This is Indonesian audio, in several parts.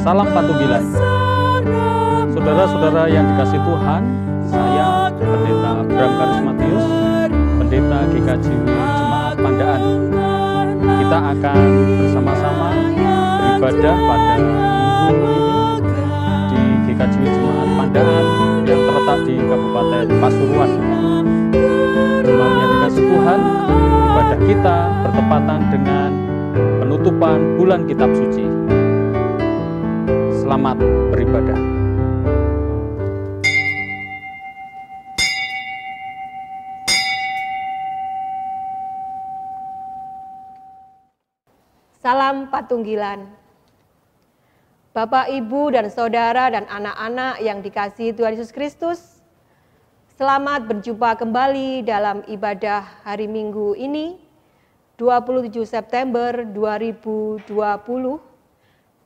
Salam Patunggilan. Saudara-saudara yang dikasihi Tuhan, saya Pendeta Bram Karismatius, Pendeta GKJW Jemaat Pandaan. Kita akan bersama-sama beribadah pada minggu ini di GKJW Jemaat Pandaan yang terletak di Kabupaten Pasuruan. Jemaat yang dikasihi Tuhan, ibadah kita bertepatan dengan penutupan bulan Kitab Suci. Selamat beribadah. Salam Patunggilan. Bapak, Ibu, dan Saudara, dan anak-anak yang dikasihi Tuhan Yesus Kristus, selamat berjumpa kembali dalam ibadah hari Minggu ini, 27 September 2020,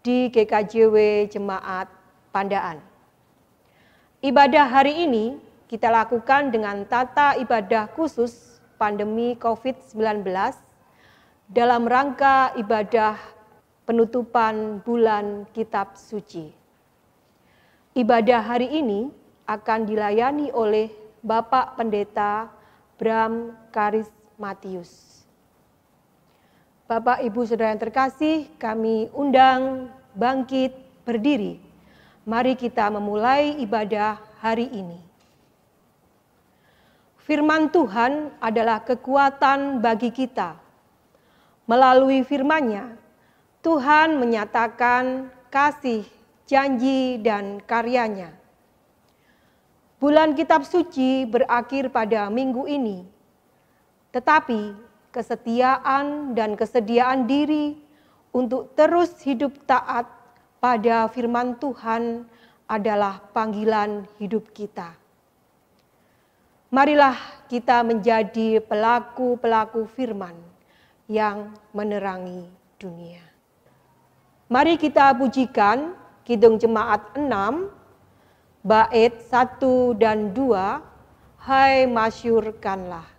di GKJW Jemaat Pandaan. Ibadah hari ini kita lakukan dengan tata ibadah khusus pandemi COVID-19 dalam rangka ibadah penutupan bulan Kitab Suci. Ibadah hari ini akan dilayani oleh Bapak Pendeta Bram Karismatius. Bapak, Ibu, Saudara yang terkasih, kami undang bangkit berdiri. Mari kita memulai ibadah hari ini. Firman Tuhan adalah kekuatan bagi kita. Melalui firman-Nya, Tuhan menyatakan kasih, janji, dan karya-Nya. Bulan Kitab Suci berakhir pada minggu ini, tetapi kesetiaan dan kesediaan diri untuk terus hidup taat pada firman Tuhan adalah panggilan hidup kita. Marilah kita menjadi pelaku-pelaku firman yang menerangi dunia. Mari kita pujikan Kidung Jemaat 6, bait 1 dan 2, Hai masyurkanlah.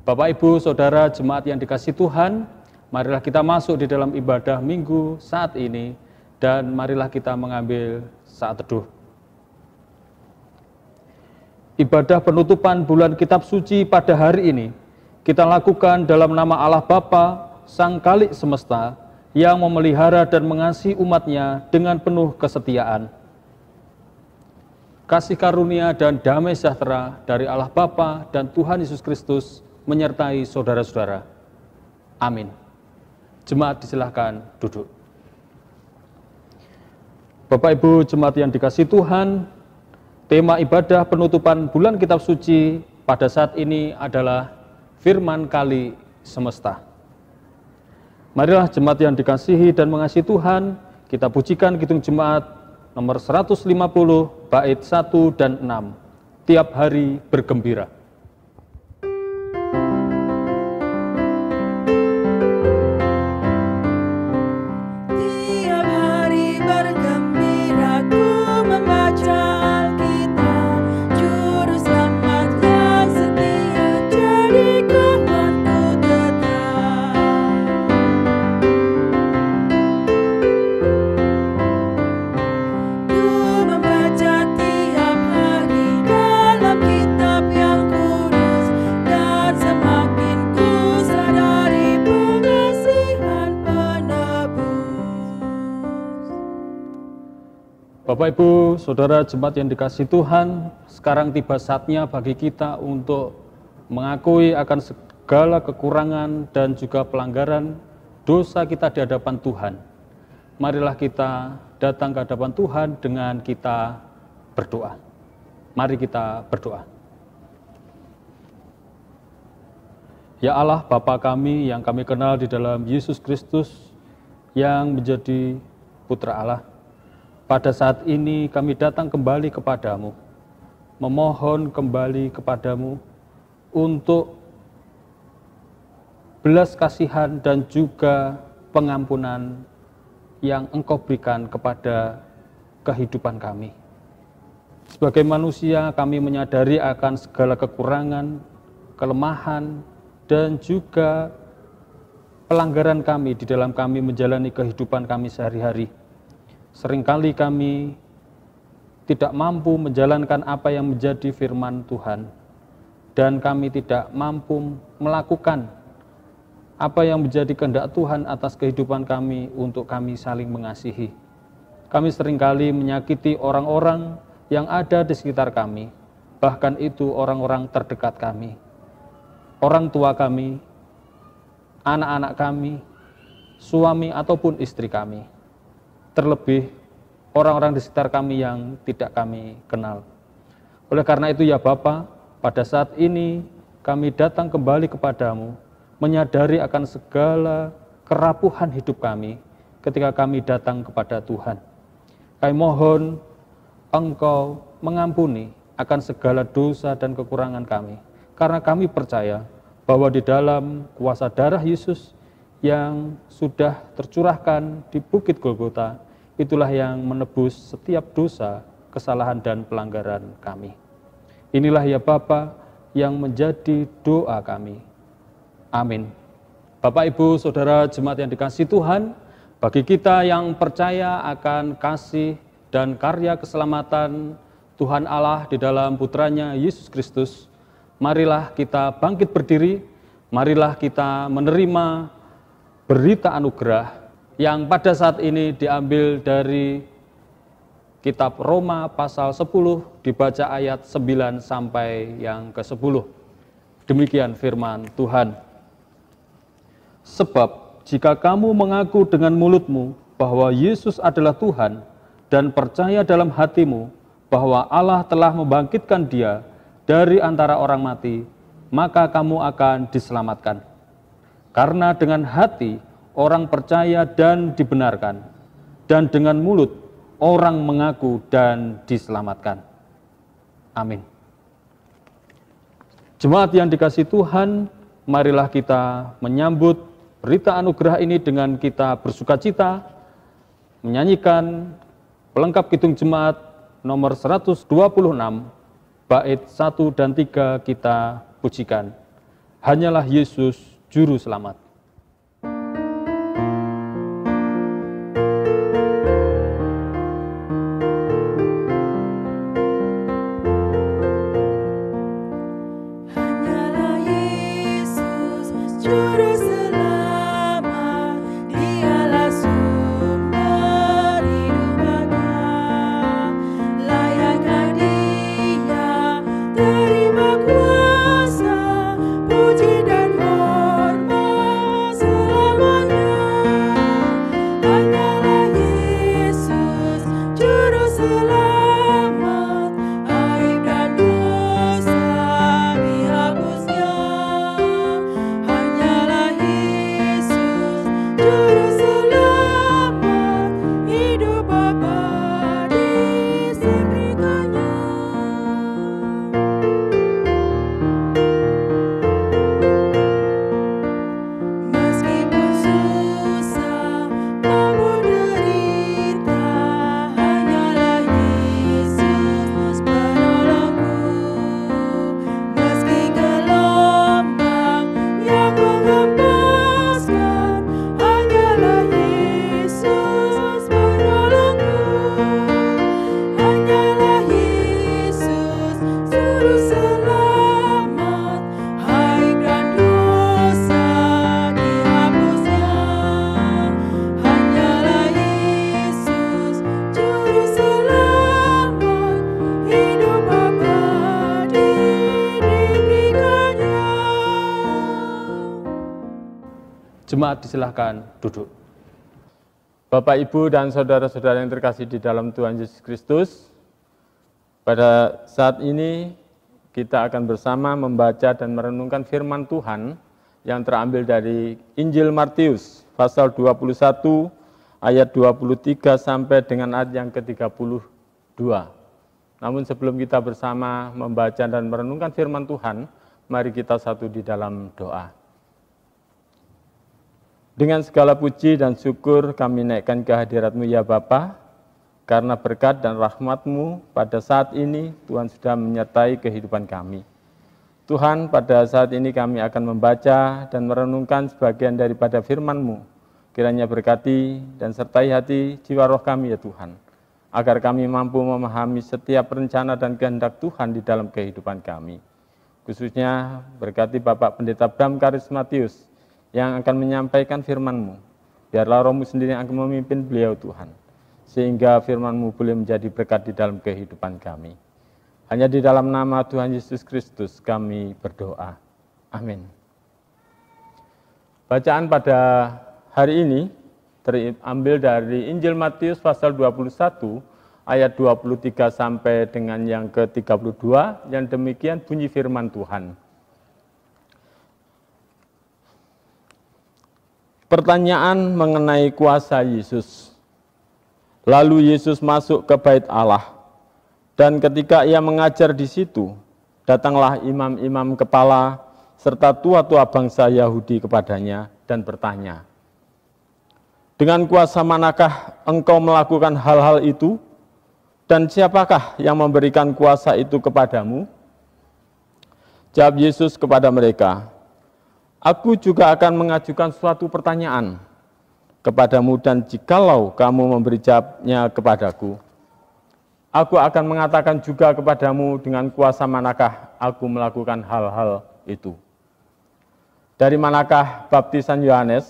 Bapak, Ibu, Saudara, jemaat yang dikasihi Tuhan, marilah kita masuk di dalam ibadah minggu saat ini, dan marilah kita mengambil saat teduh. Ibadah penutupan bulan Kitab Suci pada hari ini, kita lakukan dalam nama Allah Bapa, Sang Khalik Semesta, yang memelihara dan mengasihi umat-Nya dengan penuh kesetiaan. Kasih karunia dan damai sejahtera dari Allah Bapa dan Tuhan Yesus Kristus menyertai saudara-saudara. Amin. Jemaat disilahkan duduk. Bapak, Ibu, jemaat yang dikasihi Tuhan, tema ibadah penutupan bulan Kitab Suci pada saat ini adalah Firman Khalik Semesta. Marilah jemaat yang dikasihi dan mengasihi Tuhan, kita pujikan Kidung Jemaat nomor 150, bait 1 dan 6. Tiap hari bergembira. Tiap hari Bapak, Ibu, Saudara jemaat yang dikasihi Tuhan, sekarang tiba saatnya bagi kita untuk mengakui akan segala kekurangan dan juga pelanggaran dosa kita di hadapan Tuhan. Marilah kita datang ke hadapan Tuhan dengan kita berdoa. Mari kita berdoa. Ya Allah, Bapa kami yang kami kenal di dalam Yesus Kristus yang menjadi Putra Allah, pada saat ini kami datang kembali kepadamu, memohon kembali kepadamu untuk belas kasihan dan juga pengampunan yang Engkau berikan kepada kehidupan kami. Sebagai manusia, kami menyadari akan segala kekurangan, kelemahan, dan juga pelanggaran kami di dalam kami menjalani kehidupan kami sehari-hari. Seringkali kami tidak mampu menjalankan apa yang menjadi firman Tuhan, dan kami tidak mampu melakukan apa yang menjadi kehendak Tuhan atas kehidupan kami untuk kami saling mengasihi. Kami seringkali menyakiti orang-orang yang ada di sekitar kami, bahkan itu orang-orang terdekat kami, orang tua kami, anak-anak kami, suami ataupun istri kami. Terlebih orang-orang di sekitar kami yang tidak kami kenal. Oleh karena itu ya Bapa, pada saat ini kami datang kembali kepadamu, menyadari akan segala kerapuhan hidup kami ketika kami datang kepada Tuhan. Kami mohon Engkau mengampuni akan segala dosa dan kekurangan kami, karena kami percaya bahwa di dalam kuasa darah Yesus yang sudah tercurahkan di Bukit Golgota, itulah yang menebus setiap dosa, kesalahan, dan pelanggaran kami. Inilah ya Bapa yang menjadi doa kami. Amin. Bapak, Ibu, Saudara jemaat yang dikasihi Tuhan, bagi kita yang percaya akan kasih dan karya keselamatan Tuhan Allah di dalam Putranya Yesus Kristus, marilah kita bangkit berdiri, marilah kita menerima berita anugerah yang pada saat ini diambil dari kitab Roma pasal 10, dibaca ayat 9 sampai yang ke-10. Demikian firman Tuhan. Sebab jika kamu mengaku dengan mulutmu bahwa Yesus adalah Tuhan dan percaya dalam hatimu bahwa Allah telah membangkitkan Dia dari antara orang mati, maka kamu akan diselamatkan. Karena dengan hati orang percaya dan dibenarkan, dan dengan mulut orang mengaku dan diselamatkan. Amin. Jemaat yang dikasihi Tuhan, marilah kita menyambut berita anugerah ini dengan kita bersukacita, menyanyikan pelengkap kidung jemaat nomor 126, bait 1 dan 3 kita pujikan. Hanyalah Yesus Juru Selamat. Terima kuasa, puji dan hormat. Jemaat disilahkan duduk. Bapak, Ibu, dan saudara-saudara yang terkasih di dalam Tuhan Yesus Kristus, pada saat ini kita akan bersama membaca dan merenungkan firman Tuhan yang terambil dari Injil Matius, pasal 21, ayat 23 sampai dengan ayat yang ke-32. Namun sebelum kita bersama membaca dan merenungkan firman Tuhan, mari kita satu di dalam doa. Dengan segala puji dan syukur kami naikkan ke hadirat-Mu ya Bapa, karena berkat dan rahmat-Mu pada saat ini Tuhan sudah menyertai kehidupan kami. Tuhan, pada saat ini kami akan membaca dan merenungkan sebagian daripada firman-Mu. Kiranya berkati dan sertai hati jiwa roh kami ya Tuhan, agar kami mampu memahami setiap rencana dan kehendak Tuhan di dalam kehidupan kami. Khususnya berkati Bapak Pendeta Bram Karismatius yang akan menyampaikan firman-Mu. Biarlah Roh-Mu sendiri yang akan memimpin beliau Tuhan, sehingga firman-Mu boleh menjadi berkat di dalam kehidupan kami. Hanya di dalam nama Tuhan Yesus Kristus kami berdoa. Amin. Bacaan pada hari ini terambil dari Injil Matius pasal 21 ayat 23 sampai dengan yang ke-32, yang demikian bunyi firman Tuhan. Pertanyaan mengenai kuasa Yesus. Lalu Yesus masuk ke bait Allah, dan ketika ia mengajar di situ, datanglah imam-imam kepala serta tua-tua bangsa Yahudi kepadanya dan bertanya, "Dengan kuasa manakah engkau melakukan hal-hal itu? Dan siapakah yang memberikan kuasa itu kepadamu?" Jawab Yesus kepada mereka, "Aku juga akan mengajukan suatu pertanyaan kepadamu, dan jikalau kamu memberi jawabnya kepadaku, aku akan mengatakan juga kepadamu dengan kuasa manakah aku melakukan hal-hal itu. Dari manakah baptisan Yohanes?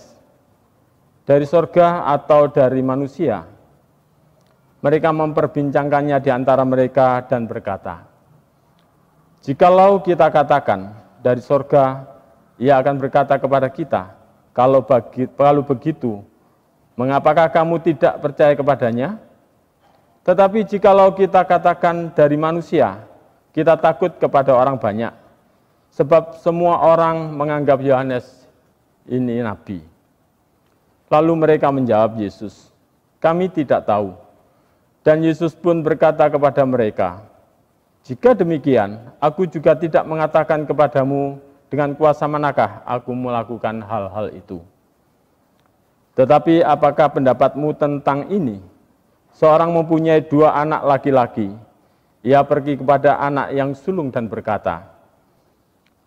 Dari sorga atau dari manusia?" Mereka memperbincangkannya di antara mereka dan berkata, "Jikalau kita katakan dari sorga, ia akan berkata kepada kita, kalau begitu, mengapakah kamu tidak percaya kepadanya? Tetapi jikalau kita katakan dari manusia, kita takut kepada orang banyak, sebab semua orang menganggap Yohanes ini nabi." Lalu mereka menjawab Yesus, "Kami tidak tahu." Dan Yesus pun berkata kepada mereka, "Jika demikian, aku juga tidak mengatakan kepadamu dengan kuasa manakah aku melakukan hal-hal itu. Tetapi apakah pendapatmu tentang ini? Seorang mempunyai 2 anak laki-laki. Ia pergi kepada anak yang sulung dan berkata,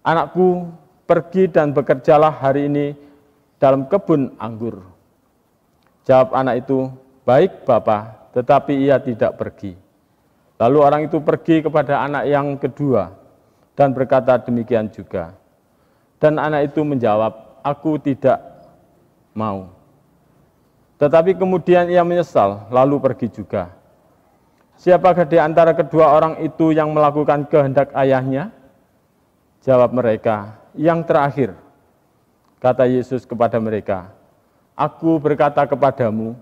'Anakku, pergi dan bekerjalah hari ini dalam kebun anggur.' Jawab anak itu, 'Baik, Bapa,' tetapi ia tidak pergi. Lalu orang itu pergi kepada anak yang kedua dan berkata demikian juga. Dan anak itu menjawab, 'Aku tidak mau.' Tetapi kemudian ia menyesal, lalu pergi juga. Siapakah di antara kedua orang itu yang melakukan kehendak ayahnya?" Jawab mereka, "Yang terakhir." Kata Yesus kepada mereka, "Aku berkata kepadamu,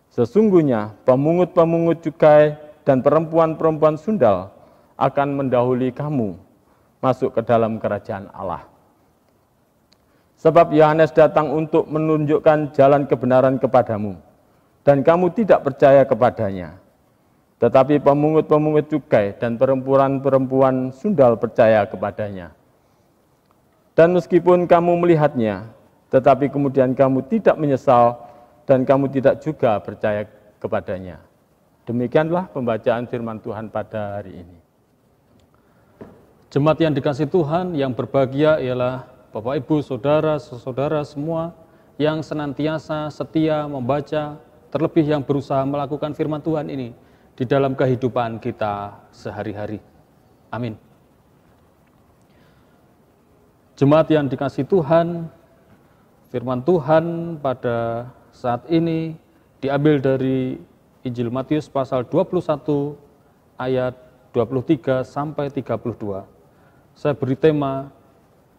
sesungguhnya pemungut-pemungut cukai dan perempuan-perempuan sundal akan mendahului kamu masuk ke dalam kerajaan Allah. Sebab Yohanes datang untuk menunjukkan jalan kebenaran kepadamu, dan kamu tidak percaya kepadanya. Tetapi pemungut-pemungut cukai dan perempuan-perempuan sundal percaya kepadanya. Dan meskipun kamu melihatnya, tetapi kemudian kamu tidak menyesal, dan kamu tidak juga percaya kepadanya." Demikianlah pembacaan firman Tuhan pada hari ini. Jemaat yang dikasihi Tuhan, yang berbahagia ialah Bapak, Ibu, saudara-saudara semua yang senantiasa setia membaca, terlebih yang berusaha melakukan firman Tuhan ini di dalam kehidupan kita sehari-hari. Amin. Jemaat yang dikasihi Tuhan, firman Tuhan pada saat ini diambil dari Injil Matius pasal 21 ayat 23 sampai 32. Saya beri tema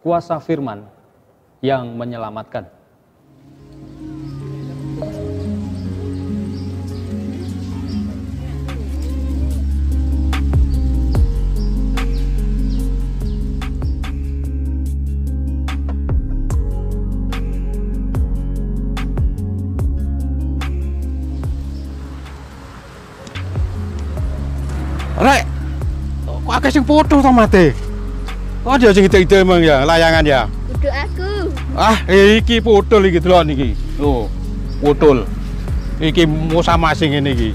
kuasa firman yang menyelamatkan. Rek, kok akeh sing foto to mate? Kok dia sing ide-ide emang ya, layangan ya? Kudu aku. Ah, iki putul iki delok niki. Tuh, putul. Iki musa masing ngene iki.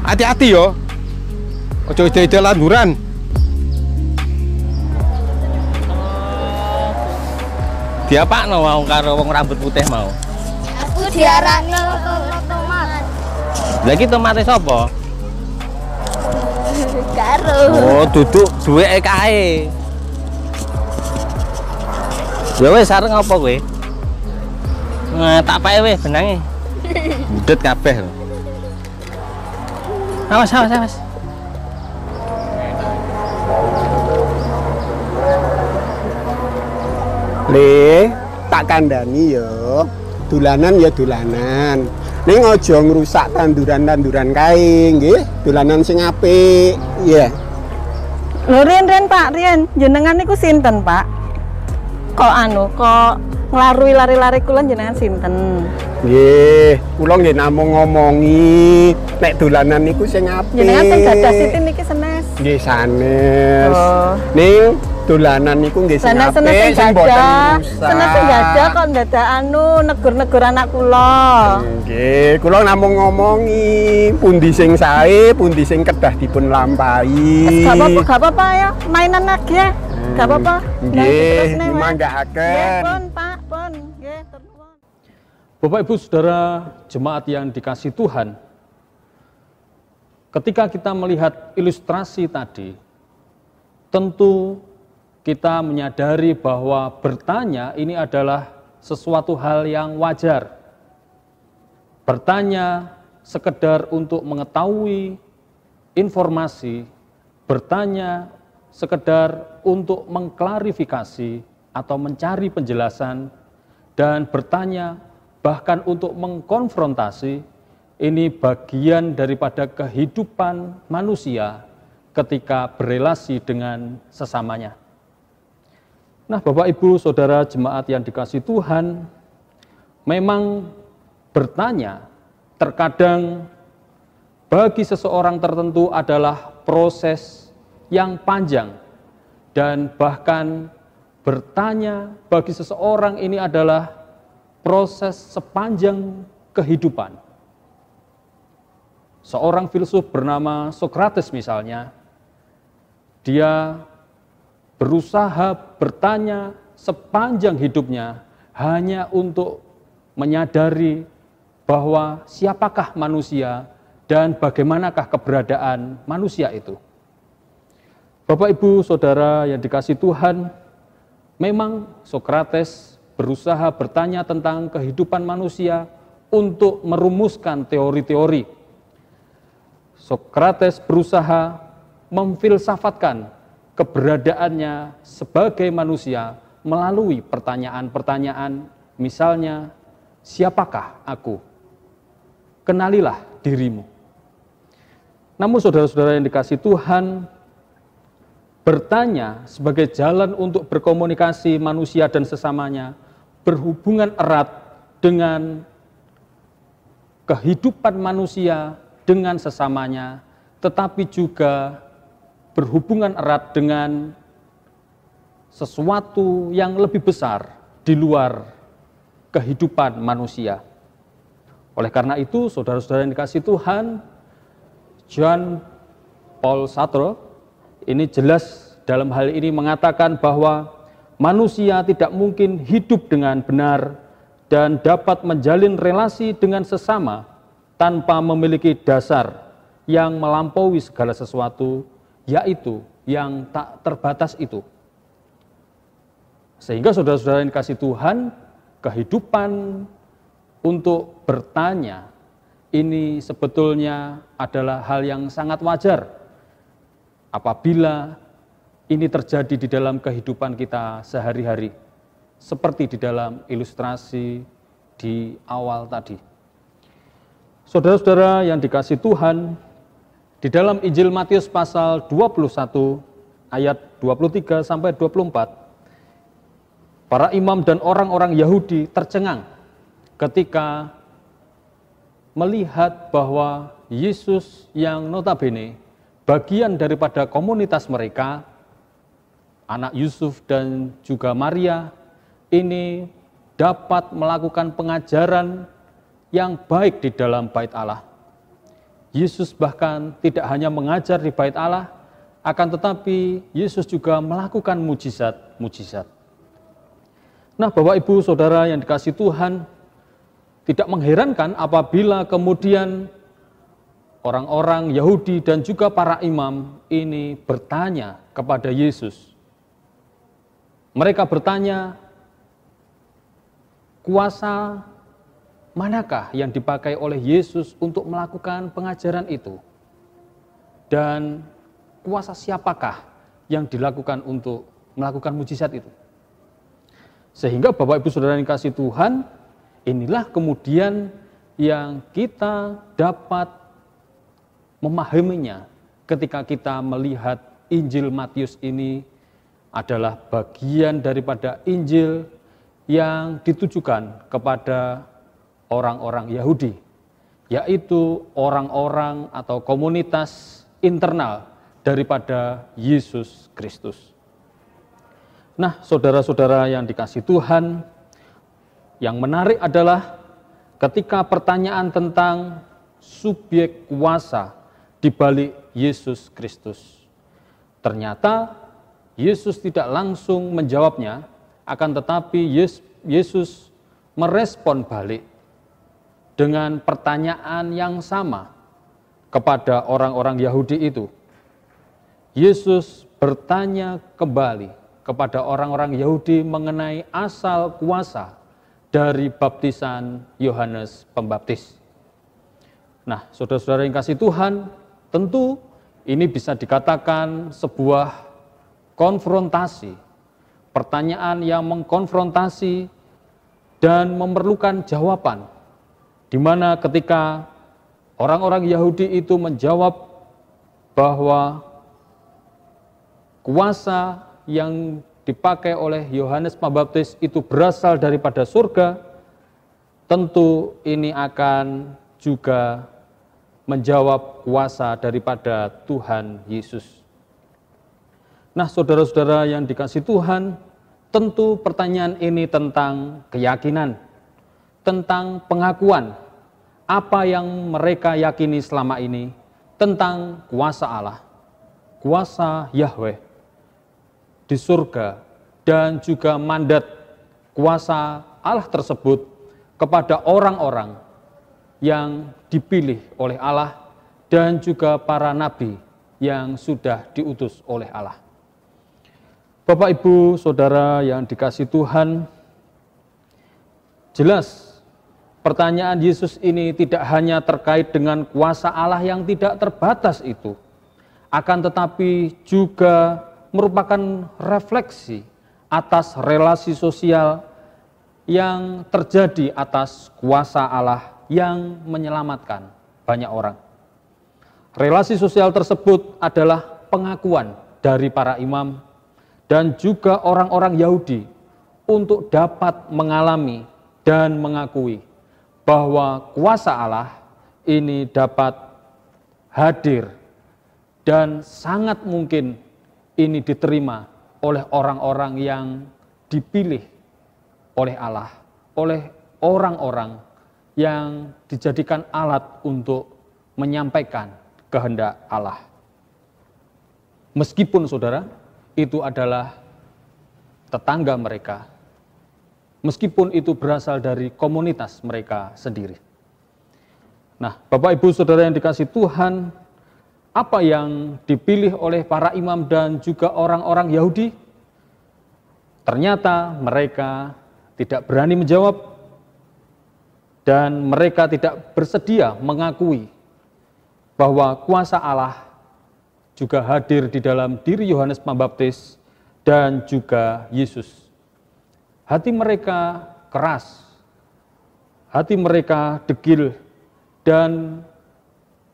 Hati-hati yo. Ojo ide-ide landuran. Diapakno mau karo wong rambut putih mau? Aku diarani tomat. Lah iki tomate sapa? Karo. Oh, duduk duweke kae. Ya wis sareng apa kowe? Tak pae wis benange. Udet kabeh. Awas. Le, tak kandhani ya. Dolanan ya dolanan. Ning aja ngrusak tanduran-tanduran kae, nggih. Dolanan sing apik. Iya. Lho Rin Pak, Rin, jenengan niku sinten, Pak? Kok nglarui lari-lari kula jenengan sinten? Nggih, kula nggih namung ngomongi nek dolanan niku sing apik. Jenengan sing gadah siti niki senes. Nggih sanes. Oh. Ning dolanan niku nggih sing apik, Senes sing boten rusak. Senes sing gadah kok ndadak negur-negur anak kula. Nggih, kula namung ngomongi pundi sing sae, pundi sing kedah dipun lampahi. Gak apa-apa ya, mainan lagi ya. Gak apa-apa. Nggih, manggaaken. Pun, Pak, pun. Nggih, terus. Bapak Ibu Saudara jemaat yang dikasihi Tuhan, ketika kita melihat ilustrasi tadi, tentu kita menyadari bahwa bertanya ini adalah sesuatu hal yang wajar. Bertanya sekedar untuk mengetahui informasi, bertanya sekedar untuk mengklarifikasi atau mencari penjelasan, dan bertanya bahkan untuk mengkonfrontasi, ini bagian daripada kehidupan manusia ketika berelasi dengan sesamanya. Nah, Bapak Ibu Saudara jemaat yang dikasihi Tuhan, memang bertanya terkadang bagi seseorang tertentu adalah proses yang panjang, dan bahkan bertanya bagi seseorang ini adalah proses sepanjang kehidupan. Seorang filsuf bernama Socrates misalnya, dia berusaha bertanya sepanjang hidupnya hanya untuk menyadari bahwa siapakah manusia dan bagaimanakah keberadaan manusia itu. Bapak Ibu Saudara yang dikasihi Tuhan, memang Socrates berusaha bertanya tentang kehidupan manusia untuk merumuskan teori-teori. Socrates berusaha memfilsafatkan keberadaannya sebagai manusia melalui pertanyaan-pertanyaan, misalnya, siapakah aku? Kenalilah dirimu. Namun saudara-saudara yang dikasihi Tuhan, bertanya sebagai jalan untuk berkomunikasi manusia dan sesamanya berhubungan erat dengan kehidupan manusia dengan sesamanya, tetapi juga berhubungan erat dengan sesuatu yang lebih besar di luar kehidupan manusia. Oleh karena itu, saudara-saudara yang dikasihi Tuhan, Jean Paul Sartre ini jelas dalam hal ini mengatakan bahwa manusia tidak mungkin hidup dengan benar dan dapat menjalin relasi dengan sesama tanpa memiliki dasar yang melampaui segala sesuatu, yaitu yang tak terbatas itu. Sehingga saudara-saudara yang dikasihi Tuhan, kehidupan untuk bertanya ini sebetulnya adalah hal yang sangat wajar apabila ini terjadi di dalam kehidupan kita sehari-hari, seperti di dalam ilustrasi di awal tadi. Saudara-saudara yang dikasihi Tuhan, di dalam Injil Matius pasal 21 ayat 23 sampai 24, para imam dan orang-orang Yahudi tercengang ketika melihat bahwa Yesus yang notabene bagian daripada komunitas mereka, anak Yusuf dan juga Maria, ini dapat melakukan pengajaran yang baik di dalam bait Allah. Yesus bahkan tidak hanya mengajar di bait Allah, akan tetapi Yesus juga melakukan mujizat-mujizat. Nah, Bapak Ibu Saudara yang dikasihi Tuhan, tidak mengherankan apabila kemudian orang-orang Yahudi dan juga para imam ini bertanya kepada Yesus. Mereka bertanya, kuasa manakah yang dipakai oleh Yesus untuk melakukan pengajaran itu? Dan kuasa siapakah yang dilakukan untuk melakukan mujizat itu? Sehingga Bapak Ibu Saudara yang dikasihi Tuhan, inilah kemudian yang kita dapat memahaminya ketika kita melihat Injil Matius ini adalah bagian daripada Injil yang ditujukan kepada orang-orang Yahudi, yaitu orang-orang atau komunitas internal daripada Yesus Kristus. Nah, saudara-saudara yang dikasihi Tuhan, yang menarik adalah ketika pertanyaan tentang subjek kuasa di balik Yesus Kristus. Ternyata Yesus tidak langsung menjawabnya, akan tetapi Yesus merespon balik dengan pertanyaan yang sama kepada orang-orang Yahudi itu. Yesus bertanya kembali kepada orang-orang Yahudi mengenai asal kuasa dari baptisan Yohanes Pembaptis. Nah, saudara-saudara yang kasih Tuhan, tentu ini bisa dikatakan sebuah konfrontasi, pertanyaan yang mengkonfrontasi dan memerlukan jawaban, di mana ketika orang-orang Yahudi itu menjawab bahwa kuasa yang dipakai oleh Yohanes Pembaptis itu berasal daripada surga, tentu ini akan juga menjawab kuasa daripada Tuhan Yesus. Nah, saudara-saudara yang dikasihi Tuhan, tentu pertanyaan ini tentang keyakinan, tentang pengakuan apa yang mereka yakini selama ini tentang kuasa Allah, kuasa Yahweh di surga, dan juga mandat kuasa Allah tersebut kepada orang-orang yang dipilih oleh Allah dan juga para nabi yang sudah diutus oleh Allah. Bapak, Ibu, Saudara yang dikasihi Tuhan, jelas pertanyaan Yesus ini tidak hanya terkait dengan kuasa Allah yang tidak terbatas itu, akan tetapi juga merupakan refleksi atas relasi sosial yang terjadi atas kuasa Allah yang menyelamatkan banyak orang. Relasi sosial tersebut adalah pengakuan dari para imam dan juga orang-orang Yahudi untuk dapat mengalami dan mengakui bahwa kuasa Allah ini dapat hadir dan sangat mungkin ini diterima oleh orang-orang yang dipilih oleh Allah, oleh orang-orang yang dijadikan alat untuk menyampaikan kehendak Allah. Meskipun saudara, itu adalah tetangga mereka, meskipun itu berasal dari komunitas mereka sendiri. Nah, Bapak Ibu Saudara yang dikasihi Tuhan, apa yang dipilih oleh para imam dan juga orang-orang Yahudi? Ternyata mereka tidak berani menjawab dan mereka tidak bersedia mengakui bahwa kuasa Allah juga hadir di dalam diri Yohanes Pembaptis dan juga Yesus. Hati mereka keras, hati mereka degil, dan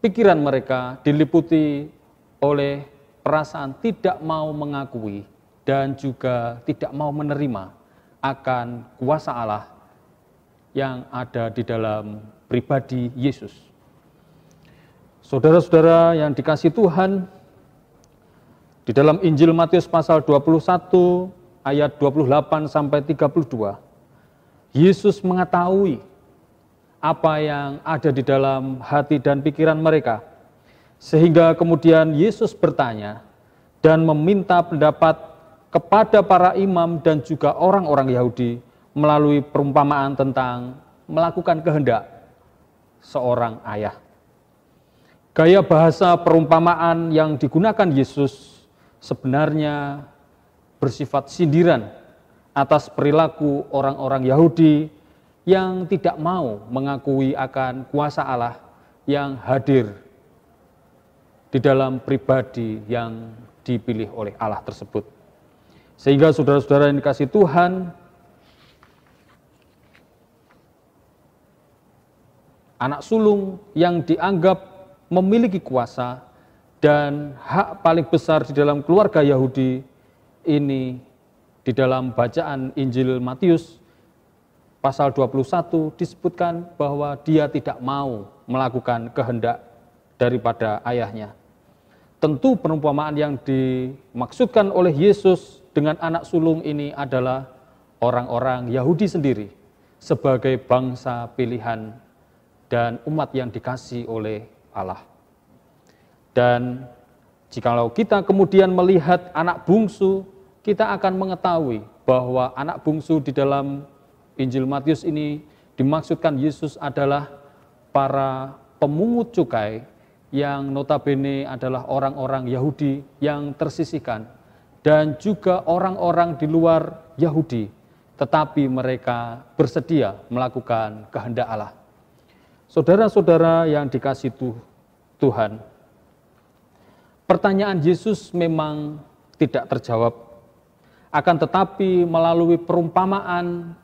pikiran mereka diliputi oleh perasaan tidak mau mengakui dan juga tidak mau menerima akan kuasa Allah yang ada di dalam pribadi Yesus. Saudara-saudara yang dikasihi Tuhan, di dalam Injil Matius pasal 21 ayat 28 sampai 32, Yesus mengetahui apa yang ada di dalam hati dan pikiran mereka, sehingga kemudian Yesus bertanya dan meminta pendapat kepada para imam dan juga orang-orang Yahudi melalui perumpamaan tentang melakukan kehendak seorang ayah. Gaya bahasa perumpamaan yang digunakan Yesus sebenarnya bersifat sindiran atas perilaku orang-orang Yahudi yang tidak mau mengakui akan kuasa Allah yang hadir di dalam pribadi yang dipilih oleh Allah tersebut. Sehingga saudara-saudara yang dikasihi Tuhan, anak sulung yang dianggap memiliki kuasa dan hak paling besar di dalam keluarga Yahudi ini, di dalam bacaan Injil Matius pasal 21 disebutkan bahwa dia tidak mau melakukan kehendak daripada ayahnya. Tentu perumpamaan yang dimaksudkan oleh Yesus dengan anak sulung ini adalah orang-orang Yahudi sendiri sebagai bangsa pilihan dan umat yang dikasihi oleh Allah. Dan jikalau kita kemudian melihat anak bungsu, kita akan mengetahui bahwa anak bungsu di dalam Injil Matius ini dimaksudkan Yesus adalah para pemungut cukai yang notabene adalah orang-orang Yahudi yang tersisihkan dan juga orang-orang di luar Yahudi, tetapi mereka bersedia melakukan kehendak Allah. Saudara-saudara yang dikasihi Tuhan, pertanyaan Yesus memang tidak terjawab, akan tetapi melalui perumpamaan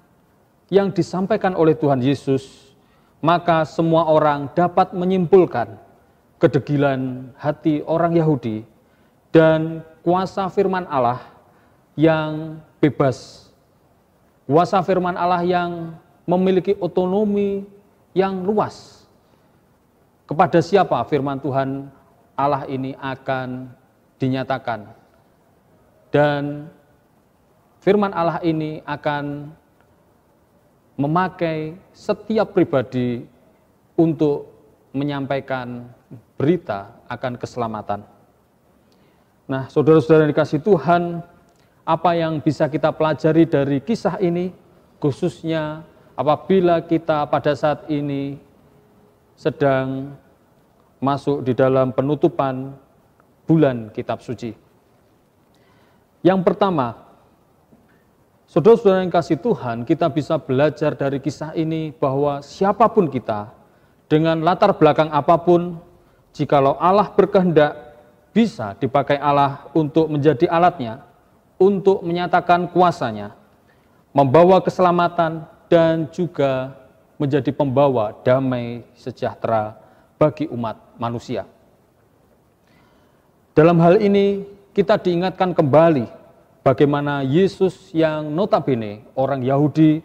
yang disampaikan oleh Tuhan Yesus, maka semua orang dapat menyimpulkan kedegilan hati orang Yahudi dan kuasa firman Allah yang bebas, kuasa firman Allah yang memiliki otonomi yang luas. Kepada siapa firman Tuhan Allah ini akan dinyatakan, dan firman Allah ini akan memakai setiap pribadi untuk menyampaikan berita akan keselamatan. Nah, saudara-saudara yang dikasihi Tuhan, apa yang bisa kita pelajari dari kisah ini, khususnya apabila kita pada saat ini sedang masuk di dalam penutupan bulan kitab suci. Yang pertama, saudara-saudara yang kasih Tuhan, kita bisa belajar dari kisah ini bahwa siapapun kita, dengan latar belakang apapun, jikalau Allah berkehendak, bisa dipakai Allah untuk menjadi alatnya, untuk menyatakan kuasanya, membawa keselamatan, dan juga menjadi pembawa damai sejahtera bagi umat manusia. Dalam hal ini kita diingatkan kembali bagaimana Yesus yang notabene orang Yahudi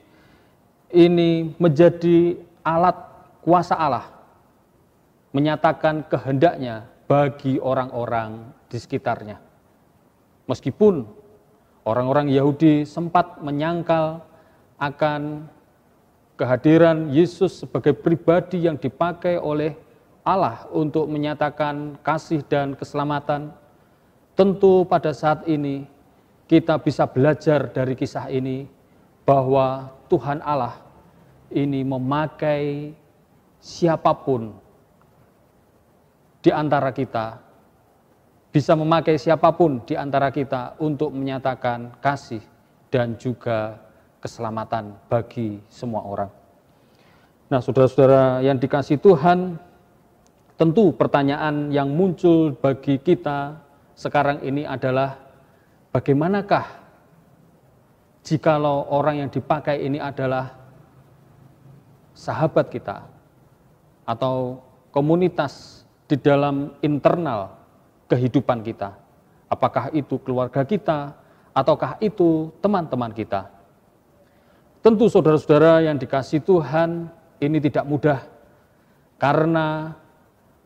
ini menjadi alat kuasa Allah, menyatakan kehendaknya bagi orang-orang di sekitarnya. Meskipun orang-orang Yahudi sempat menyangkal akan kehadiran Yesus sebagai pribadi yang dipakai oleh Allah untuk menyatakan kasih dan keselamatan, tentu pada saat ini kita bisa belajar dari kisah ini bahwa Tuhan Allah ini memakai siapapun di antara kita, bisa memakai siapapun di antara kita untuk menyatakan kasih dan juga keselamatan bagi semua orang. Nah, saudara-saudara yang dikasihi Tuhan, tentu pertanyaan yang muncul bagi kita sekarang ini adalah bagaimanakah jikalau orang yang dipakai ini adalah sahabat kita atau komunitas di dalam internal kehidupan kita? Apakah itu keluarga kita ataukah itu teman-teman kita? Tentu saudara-saudara yang dikasihi Tuhan, ini tidak mudah Karena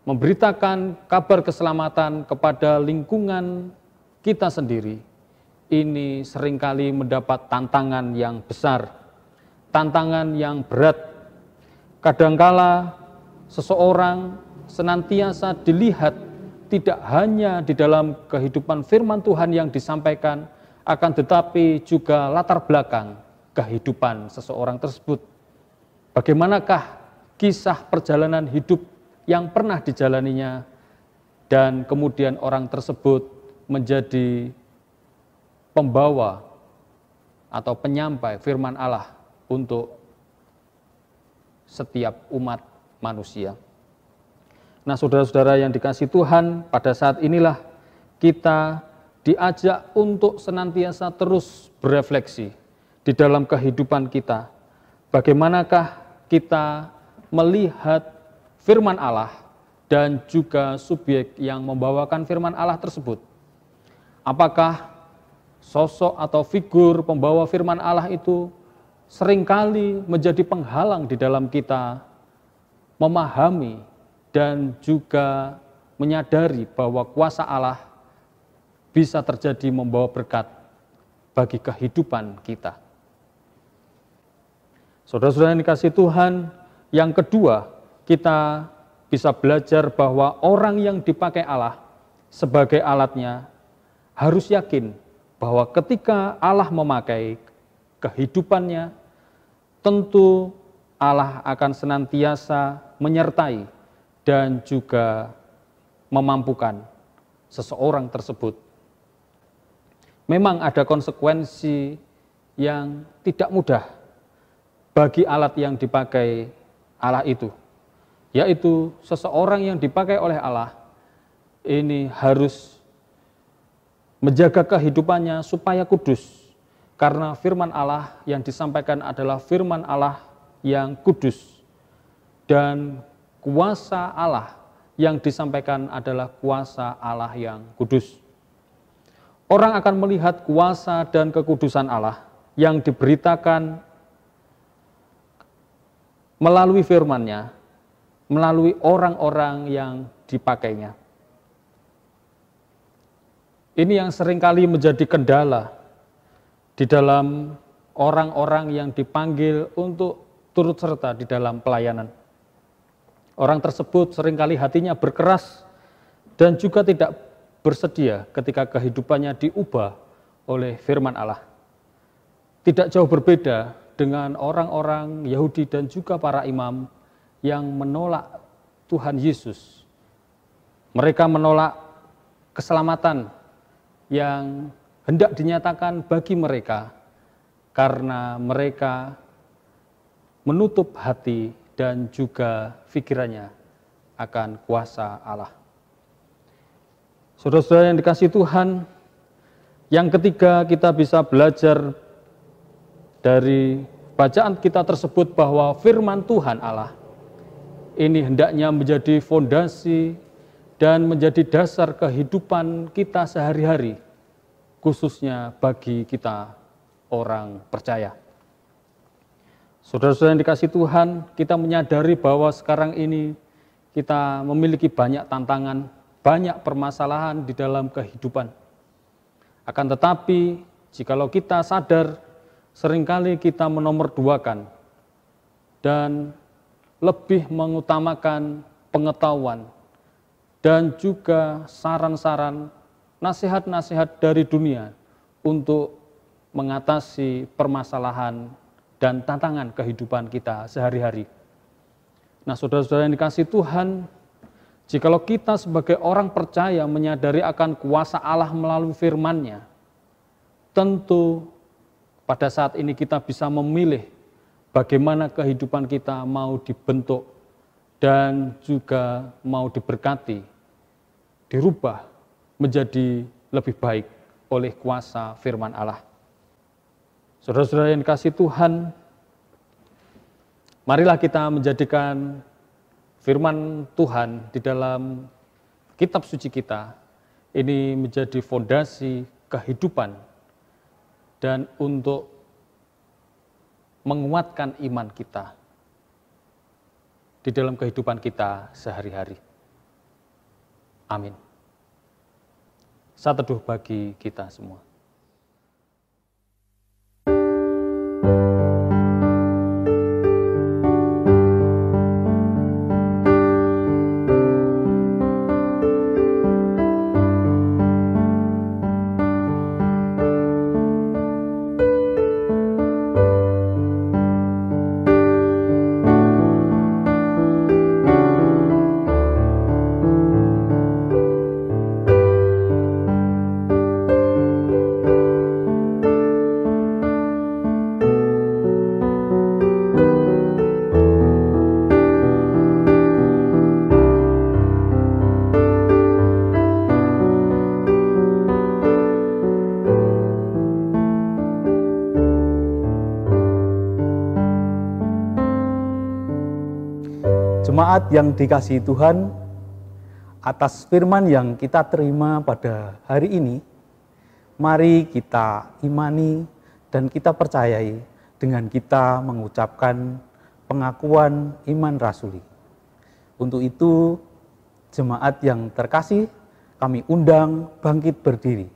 memberitakan kabar keselamatan kepada lingkungan kita sendiri, ini seringkali mendapat tantangan yang besar, tantangan yang berat. Kadangkala seseorang senantiasa dilihat tidak hanya di dalam kehidupan firman Tuhan yang disampaikan, akan tetapi juga latar belakang kehidupan seseorang tersebut. Bagaimanakah kisah perjalanan hidup yang pernah dijalaninya, dan kemudian orang tersebut menjadi pembawa atau penyampai firman Allah untuk setiap umat manusia. Nah, saudara-saudara yang dikasihi Tuhan, pada saat inilah kita diajak untuk senantiasa terus berefleksi di dalam kehidupan kita. Bagaimanakah kita melihat firman Allah dan juga subjek yang membawakan firman Allah tersebut? Apakah sosok atau figur pembawa firman Allah itu seringkali menjadi penghalang di dalam kita memahami dan juga menyadari bahwa kuasa Allah bisa terjadi membawa berkat bagi kehidupan kita? Saudara-saudara yang dikasihi Tuhan, yang kedua, kita bisa belajar bahwa orang yang dipakai Allah sebagai alatnya harus yakin bahwa ketika Allah memakai kehidupannya, tentu Allah akan senantiasa menyertai dan juga memampukan seseorang tersebut. Memang ada konsekuensi yang tidak mudah bagi alat yang dipakai Allah itu, yaitu seseorang yang dipakai oleh Allah ini harus menjaga kehidupannya supaya kudus, karena firman Allah yang disampaikan adalah firman Allah yang kudus, dan kuasa Allah yang disampaikan adalah kuasa Allah yang kudus. Orang akan melihat kuasa dan kekudusan Allah yang diberitakan melalui firman-Nya, melalui orang-orang yang dipakainya. Ini yang seringkali menjadi kendala di dalam orang-orang yang dipanggil untuk turut serta di dalam pelayanan. Orang tersebut seringkali hatinya berkeras dan juga tidak bersedia ketika kehidupannya diubah oleh firman Allah. Tidak jauh berbeda dengan orang-orang Yahudi dan juga para imam yang menolak Tuhan Yesus. Mereka menolak keselamatan yang hendak dinyatakan bagi mereka karena mereka menutup hati dan juga pikirannya akan kuasa Allah. Saudara-saudara yang dikasihi Tuhan, yang ketiga kita bisa belajar dari bacaan kita tersebut bahwa firman Tuhan Allah ini hendaknya menjadi fondasi dan menjadi dasar kehidupan kita sehari-hari, khususnya bagi kita orang percaya. Saudara-saudara yang dikasihi Tuhan, kita menyadari bahwa sekarang ini kita memiliki banyak tantangan, banyak permasalahan di dalam kehidupan. Akan tetapi, jikalau kita sadar, seringkali kita menomorduakan dan lebih mengutamakan pengetahuan dan juga saran-saran, nasihat-nasihat dari dunia untuk mengatasi permasalahan dan tantangan kehidupan kita sehari-hari. Nah, saudara-saudara yang dikasihi Tuhan, jikalau kita sebagai orang percaya menyadari akan kuasa Allah melalui firman-Nya, tentu pada saat ini kita bisa memilih bagaimana kehidupan kita mau dibentuk dan juga mau diberkati, dirubah menjadi lebih baik oleh kuasa firman Allah. Saudara-saudara yang dikasihi Tuhan, marilah kita menjadikan firman Tuhan di dalam kitab suci kita ini menjadi fondasi kehidupan dan untuk menguatkan iman kita. di dalam kehidupan kita sehari-hari. Amin. Saat teduh bagi kita semua. Jemaat yang dikasihi Tuhan, atas firman yang kita terima pada hari ini, mari kita imani dan kita percayai dengan kita mengucapkan pengakuan iman rasuli. Untuk itu, jemaat yang terkasih, kami undang bangkit berdiri.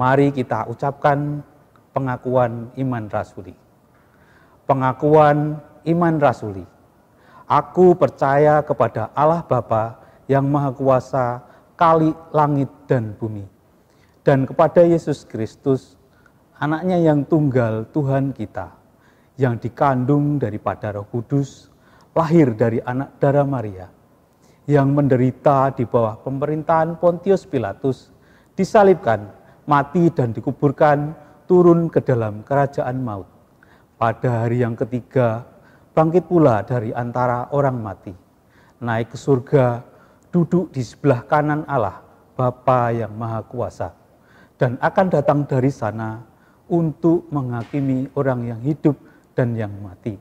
Mari kita ucapkan pengakuan iman rasuli. Pengakuan iman rasuli. Aku percaya kepada Allah Bapa yang Maha Kuasa, Kali langit dan bumi, dan kepada Yesus Kristus, anaknya yang tunggal Tuhan kita, yang dikandung daripada Roh Kudus, lahir dari anak darah Maria, yang menderita di bawah pemerintahan Pontius Pilatus, disalibkan, mati dan dikuburkan, turun ke dalam kerajaan maut. Pada hari yang ketiga, bangkit pula dari antara orang mati, naik ke surga, duduk di sebelah kanan Allah, Bapa yang Maha Kuasa, dan akan datang dari sana untuk menghakimi orang yang hidup dan yang mati.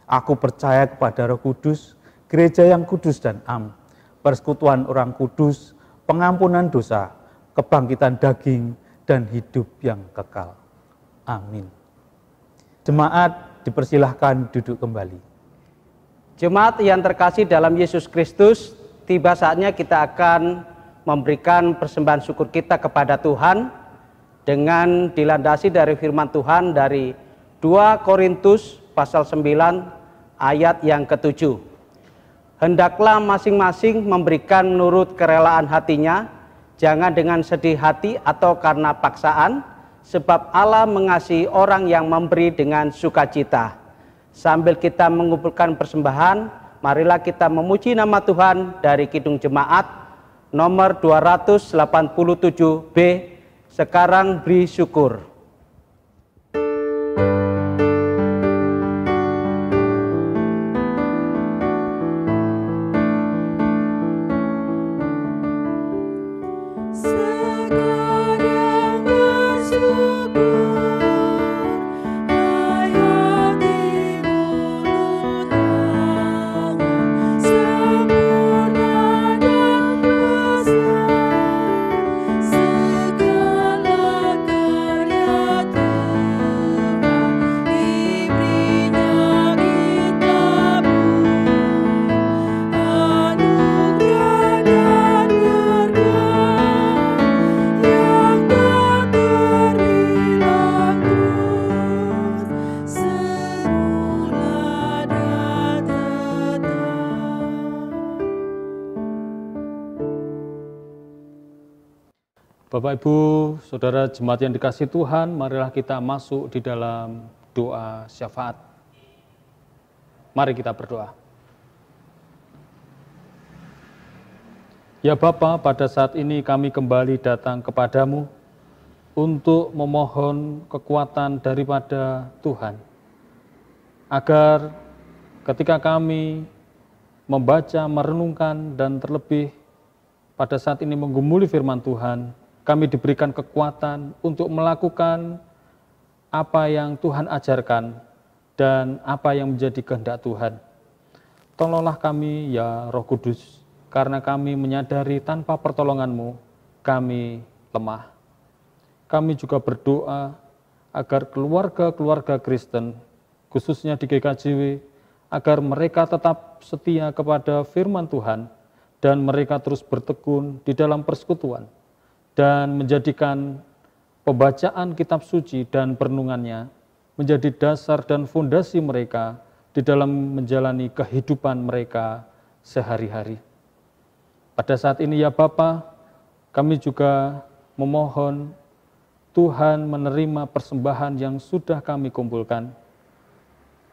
Aku percaya kepada Roh Kudus, gereja yang kudus dan am, persekutuan orang kudus, pengampunan dosa, kebangkitan daging, dan hidup yang kekal. Amin. Jemaat dipersilahkan duduk kembali. Jemaat yang terkasih dalam Yesus Kristus, tiba saatnya kita akan memberikan persembahan syukur kita kepada Tuhan dengan dilandasi dari firman Tuhan dari 2 Korintus pasal 9 ayat yang ke-7. Hendaklah masing-masing memberikan menurut kerelaan hatinya, jangan dengan sedih hati atau karena paksaan, sebab Allah mengasihi orang yang memberi dengan sukacita. Sambil kita mengumpulkan persembahan, marilah kita memuji nama Tuhan dari Kidung Jemaat nomor 287B, Sekarang Beri Syukur. Bapak, Ibu, Saudara jemaat yang dikasihi Tuhan, marilah kita masuk di dalam doa syafaat. Mari kita berdoa. Ya Bapa, pada saat ini kami kembali datang kepadamu untuk memohon kekuatan daripada Tuhan, agar ketika kami membaca, merenungkan, dan terlebih pada saat ini menggumuli firman Tuhan, kami diberikan kekuatan untuk melakukan apa yang Tuhan ajarkan dan apa yang menjadi kehendak Tuhan. Tolonglah kami ya Roh Kudus, karena kami menyadari tanpa pertolongan-Mu kami lemah. Kami juga berdoa agar keluarga-keluarga Kristen, khususnya di GKJW, agar mereka tetap setia kepada firman Tuhan dan mereka terus bertekun di dalam persekutuan dan menjadikan pembacaan kitab suci dan perenungannya menjadi dasar dan fondasi mereka di dalam menjalani kehidupan mereka sehari-hari. Pada saat ini ya Bapa, kami juga memohon Tuhan menerima persembahan yang sudah kami kumpulkan.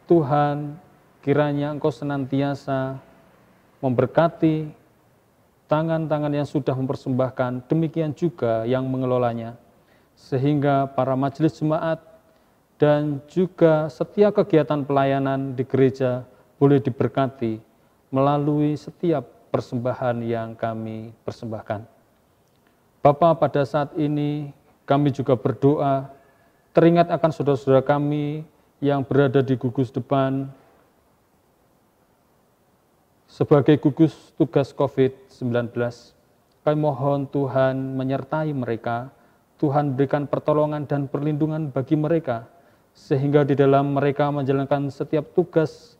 Tuhan, kiranya Engkau senantiasa memberkati tangan-tangan yang sudah mempersembahkan, demikian juga yang mengelolanya, sehingga para majelis jemaat dan juga setiap kegiatan pelayanan di gereja boleh diberkati melalui setiap persembahan yang kami persembahkan. Bapa, pada saat ini kami juga berdoa, teringat akan saudara-saudara kami yang berada di gugus depan sebagai gugus tugas COVID-19. Kami mohon Tuhan menyertai mereka, Tuhan berikan pertolongan dan perlindungan bagi mereka, sehingga di dalam mereka menjalankan setiap tugas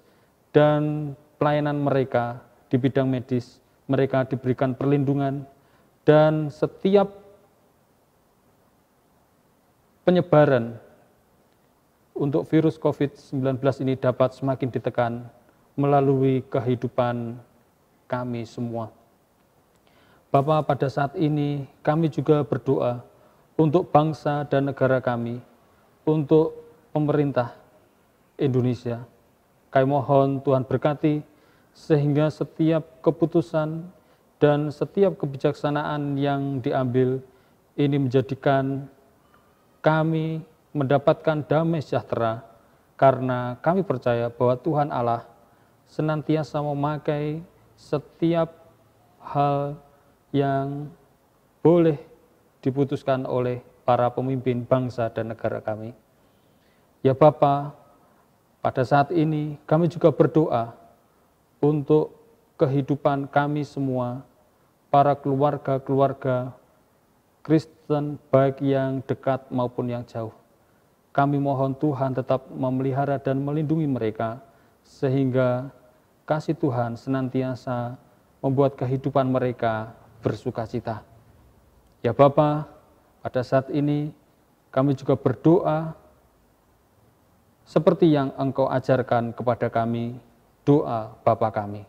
dan pelayanan mereka di bidang medis, mereka diberikan perlindungan, dan setiap penyebaran untuk virus COVID-19 ini dapat semakin ditekan melalui kehidupan kami semua. Bapa, pada saat ini kami juga berdoa untuk bangsa dan negara kami, untuk pemerintah Indonesia. Kami mohon Tuhan berkati sehingga setiap keputusan dan setiap kebijaksanaan yang diambil ini menjadikan kami mendapatkan damai sejahtera, karena kami percaya bahwa Tuhan Allah senantiasa memakai setiap hal yang boleh diputuskan oleh para pemimpin bangsa dan negara kami. Ya Bapa, pada saat ini kami juga berdoa untuk kehidupan kami semua, para keluarga-keluarga Kristen baik yang dekat maupun yang jauh. Kami mohon Tuhan tetap memelihara dan melindungi mereka, sehingga kasih Tuhan senantiasa membuat kehidupan mereka bersukacita. Ya Bapa, pada saat ini kami juga berdoa seperti yang Engkau ajarkan kepada kami, doa Bapa kami.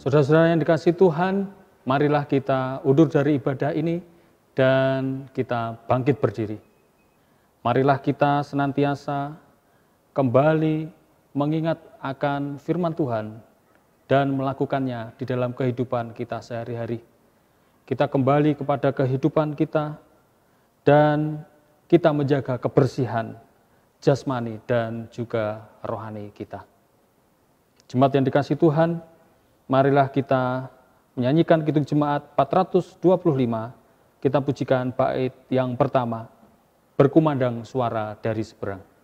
Saudara-saudara yang dikasihi Tuhan, marilah kita undur dari ibadah ini dan kita bangkit berdiri. Marilah kita senantiasa kembali mengingat akan firman Tuhan dan melakukannya di dalam kehidupan kita sehari-hari. Kita kembali kepada kehidupan kita dan kita menjaga kebersihan jasmani dan juga rohani kita. Jemaat yang dikasihi Tuhan, marilah kita menyanyikan Kidung Jemaat 425, kita pujikan bait yang pertama, Berkumandang Suara dari Seberang.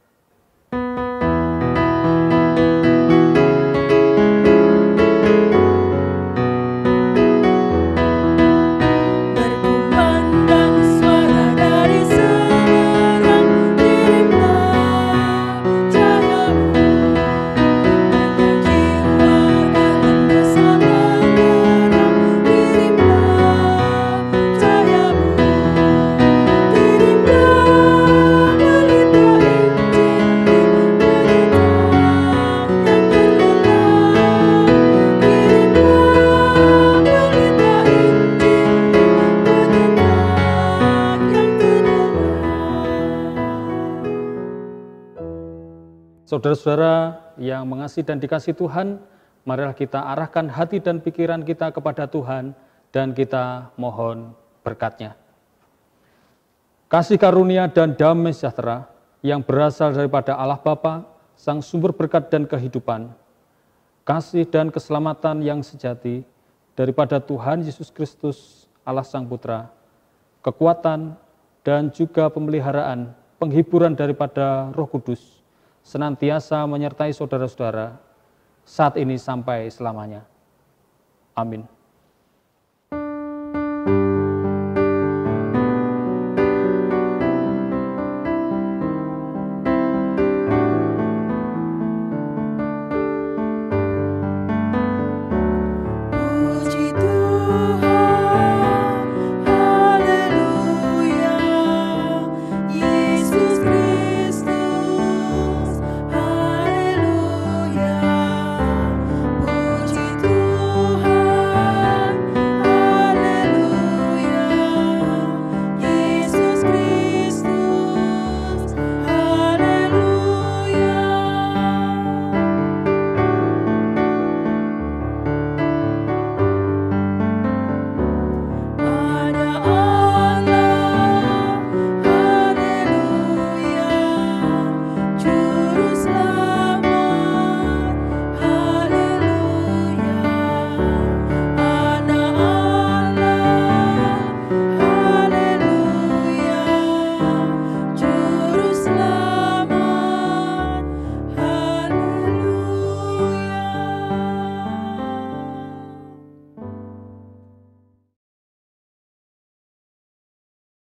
Saudara-saudara yang mengasihi dan dikasihi Tuhan, marilah kita arahkan hati dan pikiran kita kepada Tuhan dan kita mohon berkat-Nya. Kasih karunia dan damai sejahtera yang berasal daripada Allah Bapa, Sang Sumber berkat dan kehidupan, kasih dan keselamatan yang sejati daripada Tuhan Yesus Kristus, Allah Sang Putra, kekuatan dan juga pemeliharaan, penghiburan daripada Roh Kudus, senantiasa menyertai saudara-saudara saat ini sampai selamanya. Amin.